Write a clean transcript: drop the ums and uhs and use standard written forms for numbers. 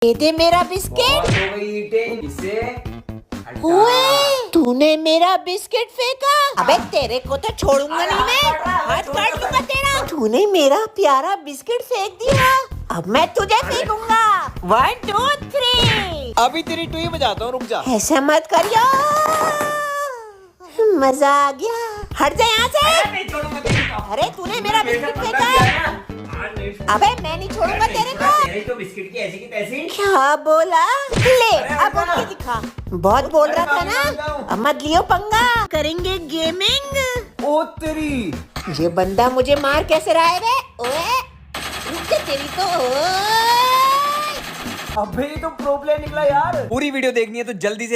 ये दे मेरा बिस्किट। बहुत हो गई ईंटें, इसे हटा। ओए, तूने मेरा बिस्किट फेंका। अबे तेरे को तो छोड़ूंगा नहीं मैं, हाथ काट लूंगा तेरा। तूने मेरा प्यारा बिस्किट फेंक दिया, अब मैं तुझे फेंकूंगा। 1 2 3। अभी तेरी टुई बजाता हूँ, रुक जा। ऐसा मत करियो, मजा आ गया। हट जा यहाँ से। नहीं छोड़ूंगा तेरी को। अरे तूने मेरा बिस्किट मेरा फेंका। आज नहीं छोड़ूंगा। अबे मैं नहीं छोड़ूंगा तेरे को। तेरे तो बिस्किट की ऐसी की तैसी। क्या बोला? ले अरे अब रुको ना। उनके दिखा। बहुत बोल रहा था अरे ना, माफी मांगता अब मत लियो पंगा। करेंगे गेमिंग। ओ तेरी। ये बंदा मुझे मार कैसे रहा है बे? ओए, रुक जा तेरी तो। ओए। अबे ये तो प्रो प्लेयर निकला यार। पूरी वीडियो देखनी है तो जल्दी से